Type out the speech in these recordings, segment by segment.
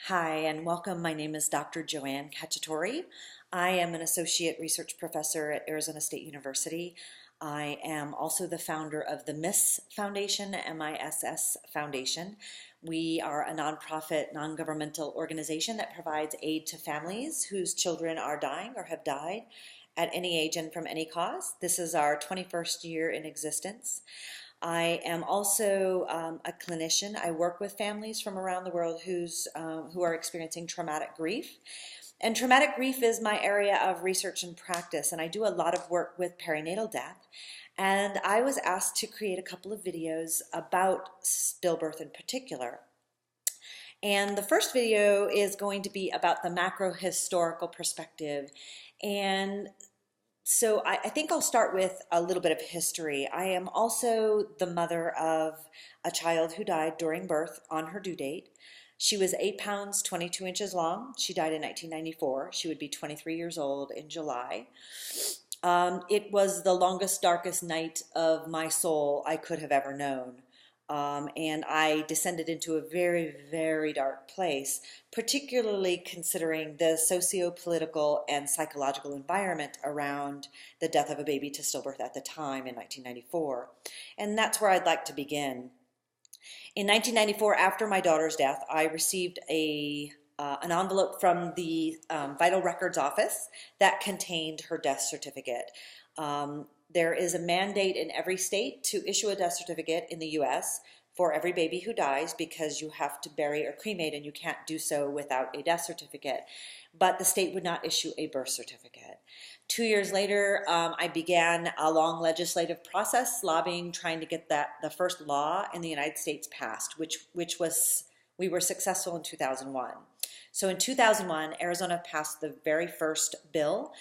Hi, and welcome. My name is Dr. Joanne Cacciatore. I am an associate research professor at Arizona State University. I am also the founder of the MISS Foundation, MISS Foundation. We are a nonprofit, non-governmental organization that provides aid to families whose children are dying or have died at any age and from any cause. This is our 21st year in existence. I am also a clinician. I work with families from around the world who are experiencing traumatic grief. And traumatic grief is my area of research and practice, and I do a lot of work with perinatal death. And I was asked to create a couple of videos about stillbirth in particular. And the first video is going to be about the macro historical perspective. And so I think I'll start with a little bit of history. I am also the mother of a child who died during birth on her due date. She was 8 pounds, 22 inches long. She died in 1994. She would be 23 years old in July. It was the longest, darkest night of my soul I could have ever known. And I descended into a very, very dark place, particularly considering the socio-political and psychological environment around the death of a baby to stillbirth at the time in 1994. And that's where I'd like to begin. In 1994, after my daughter's death, I received an envelope from the Vital Records Office that contained her death certificate. There is a mandate in every state to issue a death certificate in the U.S. for every baby who dies because you have to bury or cremate and you can't do so without a death certificate. But the state would not issue a birth certificate. 2 years later, I began a long legislative process lobbying, trying to get the first law in the United States passed, which was, we were successful in 2001. So in 2001, Arizona passed the very first bill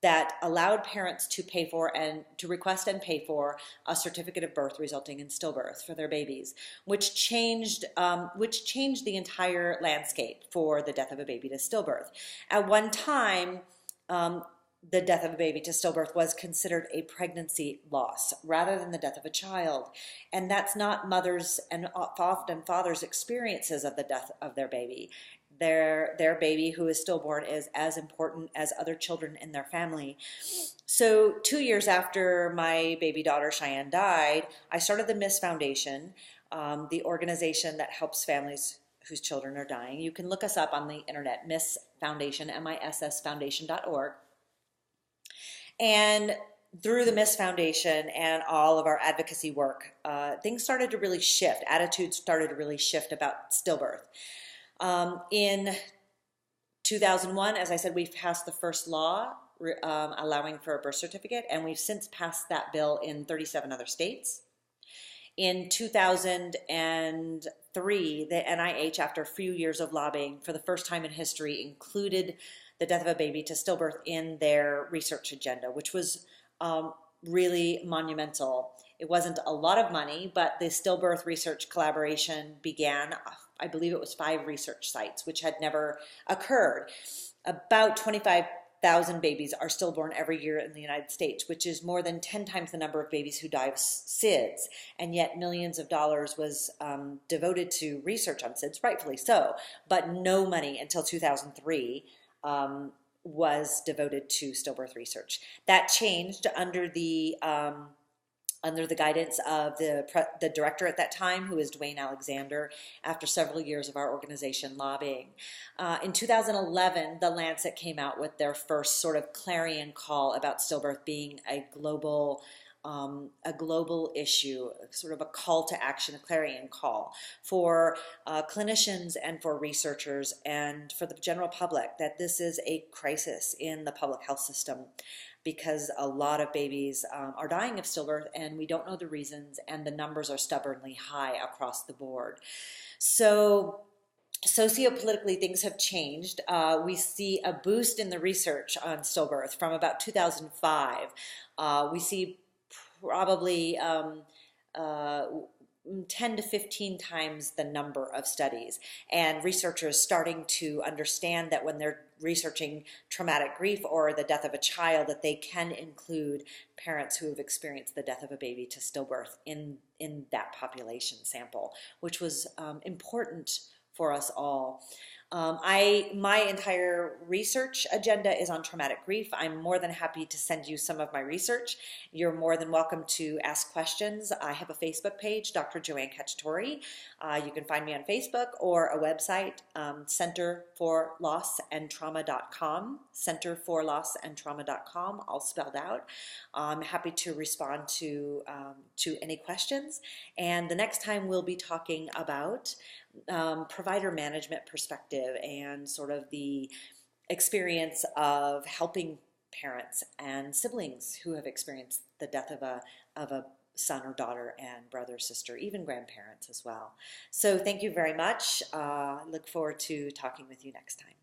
that allowed parents to pay for and to request and pay for a certificate of birth resulting in stillbirth for their babies, which changed the entire landscape for the death of a baby to stillbirth. At one time, the death of a baby to stillbirth was considered a pregnancy loss rather than the death of a child. And that's not mothers and often fathers' experiences of the death of their baby. Their baby who is stillborn is as important as other children in their family. So 2 years after my baby daughter Cheyenne died, I started the MISS Foundation, the organization that helps families whose children are dying. You can look us up on the internet, MISS Foundation, MISSfoundation.org. And through the MISS Foundation and all of our advocacy work, things started to really shift. Attitudes started to really shift about stillbirth. In 2001, as I said, we've passed the first law allowing for a birth certificate, and we've since passed that bill in 37 other states. In 2003, the NIH, after a few years of lobbying, for the first time in history, included the death of a baby to stillbirth in their research agenda, which was really monumental. It wasn't a lot of money, but the stillbirth research collaboration began. I believe it was 5 research sites, which had never occurred. About 25,000 babies are stillborn every year in the United States, which is more than 10 times the number of babies who die of SIDS. And yet millions of dollars was devoted to research on SIDS, rightfully so, but no money until 2003 was devoted to stillbirth research. That changed under the guidance of the director at that time, who is Dwayne Alexander, after several years of our organization lobbying. In 2011, The Lancet came out with their first sort of clarion call about stillbirth being a global issue, sort of a call to action, a clarion call for clinicians and for researchers and for the general public, that this is a crisis in the public health system, because a lot of babies are dying of stillbirth and we don't know the reasons, and the numbers are stubbornly high across the board. So sociopolitically, things have changed. We see a boost in the research on stillbirth from about 2005. We see probably 10 to 15 times the number of studies, and researchers starting to understand that when they're researching traumatic grief or the death of a child, that they can include parents who have experienced the death of a baby to stillbirth in that population sample, which was important for us all. My entire research agenda is on traumatic grief. I'm more than happy to send you some of my research. You're more than welcome to ask questions. I have a Facebook page, Dr. Joanne Cacciatore. You can find me on Facebook or a website, centerforlossandtrauma.com, centerforlossandtrauma.com, all spelled out. I'm happy to respond to any questions. And the next time we'll be talking about provider management perspective and sort of the experience of helping parents and siblings who have experienced the death of a son or daughter and brother, sister, even grandparents as well. So thank you very much. Look forward to talking with you next time.